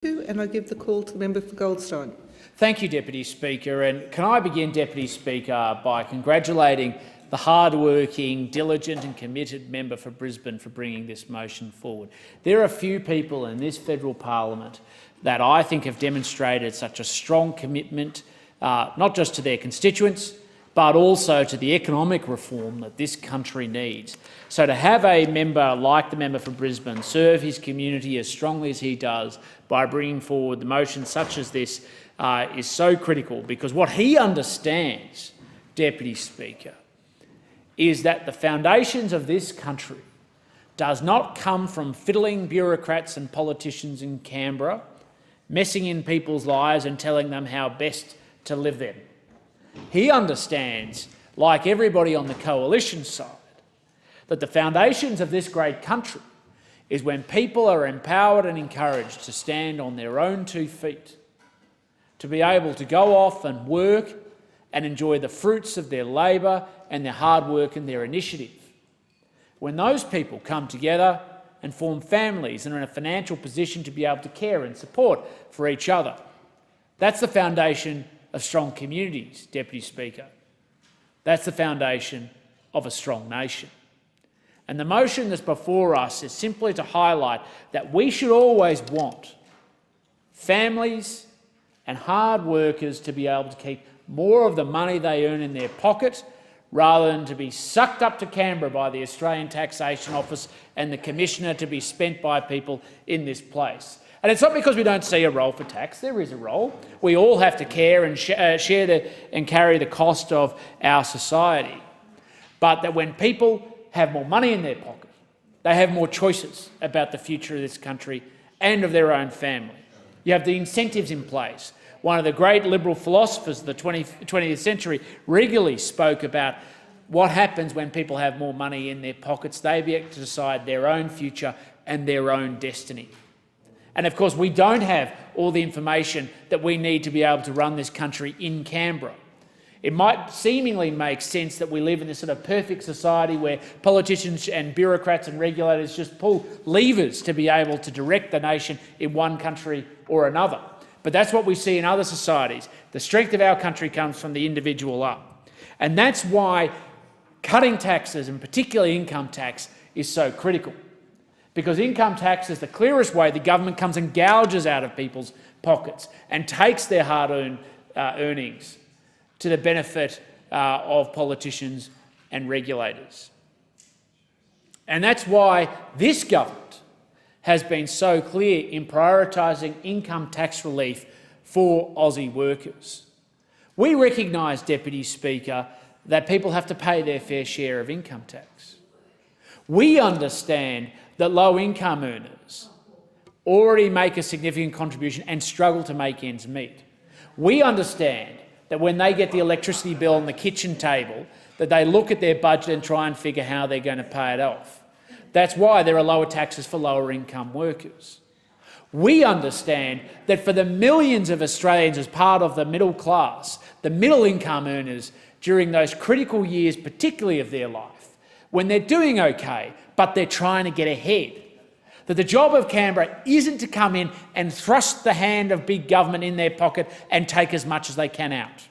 And I give the call to the member for Goldstein. Thank you, Deputy Speaker. And can I begin, Deputy Speaker, by congratulating the hard-working, diligent and committed member for Brisbane for bringing this motion forward. There are few people in this federal parliament that I think have demonstrated such a strong commitment, not just to their constituents, but also to the economic reform that this country needs. So to have a member like the member for Brisbane serve his community as strongly as he does by bringing forward the motion such as this is so critical, because what he understands, Deputy Speaker, is that the foundations of this country does not come from fiddling bureaucrats and politicians in Canberra, messing in people's lives and telling them how best to live them. He understands, like everybody on the coalition side, that the foundations of this great country is when people are empowered and encouraged to stand on their own 2 feet, to be able to go off and work and enjoy the fruits of their labour and their hard work and their initiative. When those people come together and form families and are in a financial position to be able to care and support for each other, that's the foundation of strong communities, Deputy Speaker. That's the foundation of a strong nation. And the motion that's before us is simply to highlight that we should always want families and hard workers to be able to keep more of the money they earn in their pocket, rather than to be sucked up to Canberra by the Australian Taxation Office and the Commissioner to be spent by people in this place. And it's not because we don't see a role for tax. There is a role. We all have to care and share and carry the cost of our society. But that when people have more money in their pocket, they have more choices about the future of this country and of their own family. You have the incentives in place. One of the great liberal philosophers of the 20th century regularly spoke about what happens when people have more money in their pockets. They be able to decide their own future and their own destiny. And of course, we don't have all the information that we need to be able to run this country in Canberra. It might seemingly make sense that we live in this sort of perfect society where politicians and bureaucrats and regulators just pull levers to be able to direct the nation in one country or another. But that's what we see in other societies. The strength of our country comes from the individual up. And that's why cutting taxes, and particularly income tax, is so critical. Because income tax is the clearest way the government comes and gouges out of people's pockets and takes their hard-earned earnings to the benefit of politicians and regulators. And that's why this government has been so clear in prioritising income tax relief for Aussie workers. We recognise, Deputy Speaker, that people have to pay their fair share of income tax. We understand that low-income earners already make a significant contribution and struggle to make ends meet. We understand that when they get the electricity bill on the kitchen table, that they look at their budget and try and figure how they're going to pay it off. That's why there are lower taxes for lower-income workers. We understand that for the millions of Australians as part of the middle class, the middle-income earners during those critical years, particularly of their life, when they're doing okay, but they're trying to get ahead, that the job of Canberra isn't to come in and thrust the hand of big government in their pocket and take as much as they can out.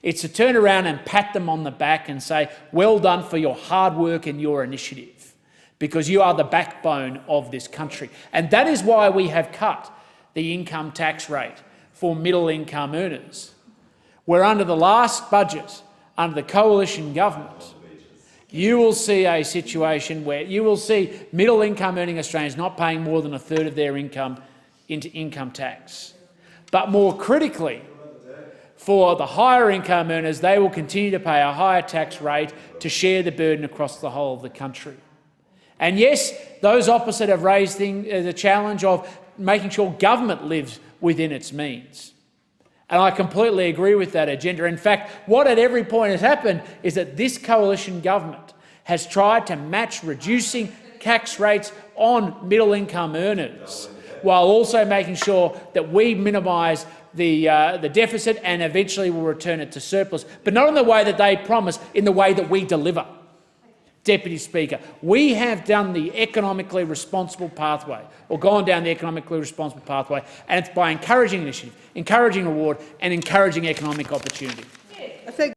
It's to turn around and pat them on the back and say, well done for your hard work and your initiative, because you are the backbone of this country. And that is why we have cut the income tax rate for middle-income earners, where under the last budget, under the coalition government, you will see a situation where you will see middle-income earning Australians not paying more than a third of their income into income tax. But more critically, for the higher income earners, they will continue to pay a higher tax rate to share the burden across the whole of the country. And yes, those opposite have raised the challenge of making sure government lives within its means. And I completely agree with that agenda. In fact, what at every point has happened is that this coalition government has tried to match reducing tax rates on middle-income earners, while also making sure that we minimise the deficit and eventually will return it to surplus, but not in the way that they promise, in the way that we deliver. Deputy Speaker, we have done the economically responsible pathway, or gone down the economically responsible pathway, and it's by encouraging initiative, encouraging reward and encouraging economic opportunity.